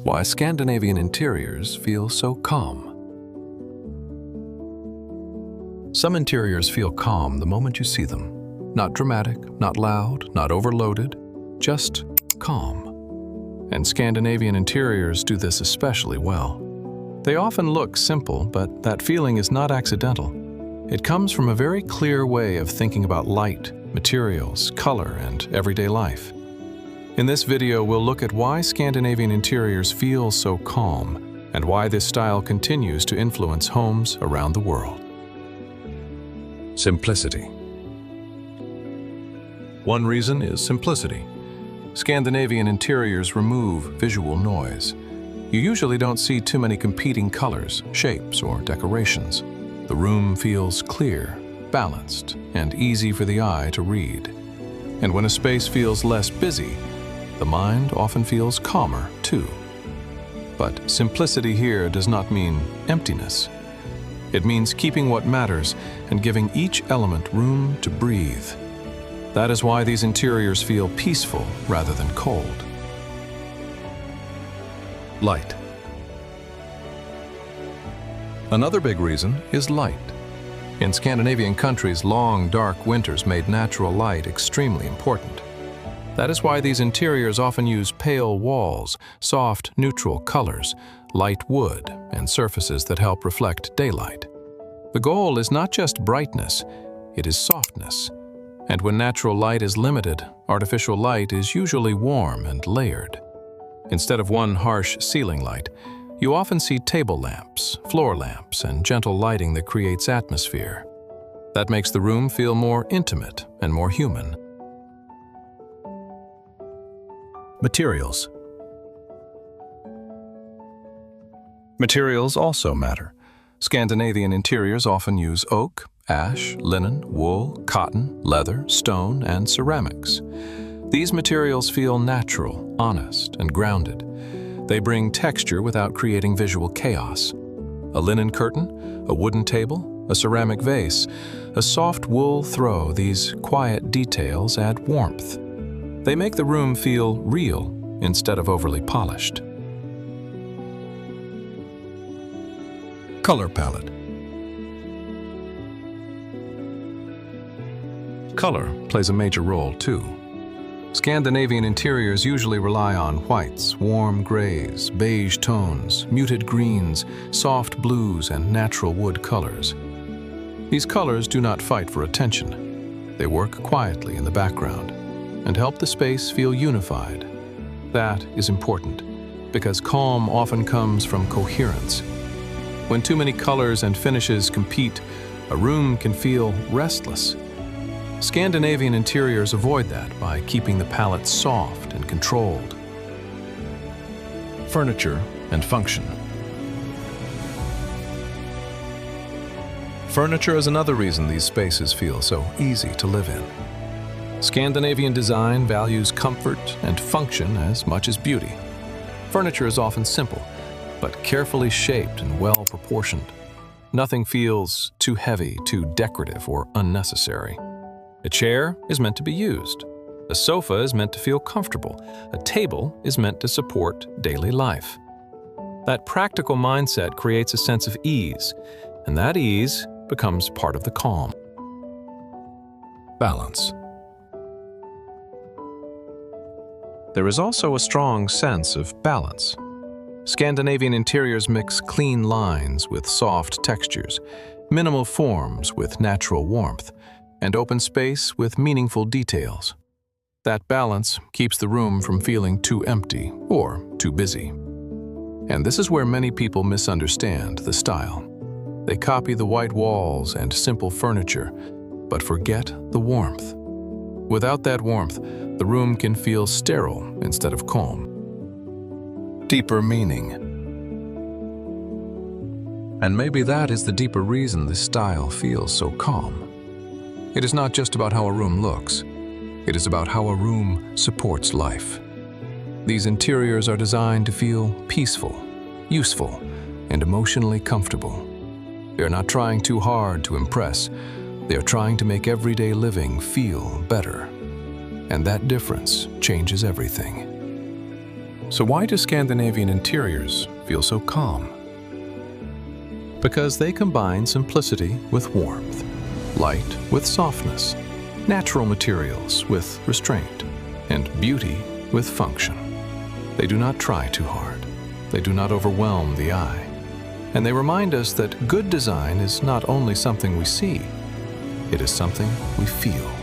Why Scandinavian interiors feel so calm. Some interiors feel calm the moment you see them. Not dramatic, not loud, not overloaded, just calm. And Scandinavian interiors do this especially well. They often look simple, but that feeling is not accidental. It comes from a very clear way of thinking about light, materials, color, and everyday life. In this video, we'll look at why Scandinavian interiors feel so calm and why this style continues to influence homes around the world. Simplicity. One reason is simplicity. Scandinavian interiors remove visual noise. You usually don't see too many competing colors, shapes, or decorations. The room feels clear, balanced, and easy for the eye to read. And when a space feels less busy, the mind often feels calmer too. But simplicity here does not mean emptiness. It means keeping what matters and giving each element room to breathe. That is why these interiors feel peaceful rather than cold. Light. Another big reason is light. In Scandinavian countries, long, dark winters made natural light extremely important. That is why these interiors often use pale walls, soft, neutral colors, light wood, and surfaces that help reflect daylight. The goal is not just brightness, it is softness. And when natural light is limited, artificial light is usually warm and layered. Instead of one harsh ceiling light, you often see table lamps, floor lamps, and gentle lighting that creates atmosphere. That makes the room feel more intimate and more human. Materials. Materials also matter. Scandinavian interiors often use oak, ash, linen, wool, cotton, leather, stone, and ceramics. These materials feel natural, honest, and grounded. They bring texture without creating visual chaos. A linen curtain, a wooden table, a ceramic vase, a soft wool throw, these quiet details add warmth. They make the room feel real instead of overly polished. Color palette. Color plays a major role too. Scandinavian interiors usually rely on whites, warm grays, beige tones, muted greens, soft blues, and natural wood colors. These colors do not fight for attention. They work quietly in the background and help the space feel unified. That is important because calm often comes from coherence. When too many colors and finishes compete, a room can feel restless. Scandinavian interiors avoid that by keeping the palette soft and controlled. Furniture and function. Furniture is another reason these spaces feel so easy to live in. Scandinavian design values comfort and function as much as beauty. Furniture is often simple, but carefully shaped and well proportioned. Nothing feels too heavy, too decorative, or unnecessary. A chair is meant to be used. A sofa is meant to feel comfortable. A table is meant to support daily life. That practical mindset creates a sense of ease, and that ease becomes part of the calm. Balance. There is also a strong sense of balance. Scandinavian interiors mix clean lines with soft textures, minimal forms with natural warmth, and open space with meaningful details. That balance keeps the room from feeling too empty or too busy. And this is where many people misunderstand the style. They copy the white walls and simple furniture, but forget the warmth. Without that warmth, the room can feel sterile instead of calm. Deeper meaning. And maybe that is the deeper reason this style feels so calm. It is not just about how a room looks. It is about how a room supports life. These interiors are designed to feel peaceful, useful, and emotionally comfortable. They are not trying too hard to impress. They are trying to make everyday living feel better. And that difference changes everything. So why do Scandinavian interiors feel so calm? Because they combine simplicity with warmth, light with softness, natural materials with restraint, and beauty with function. They do not try too hard. They do not overwhelm the eye. And they remind us that good design is not only something we see, it is something we feel.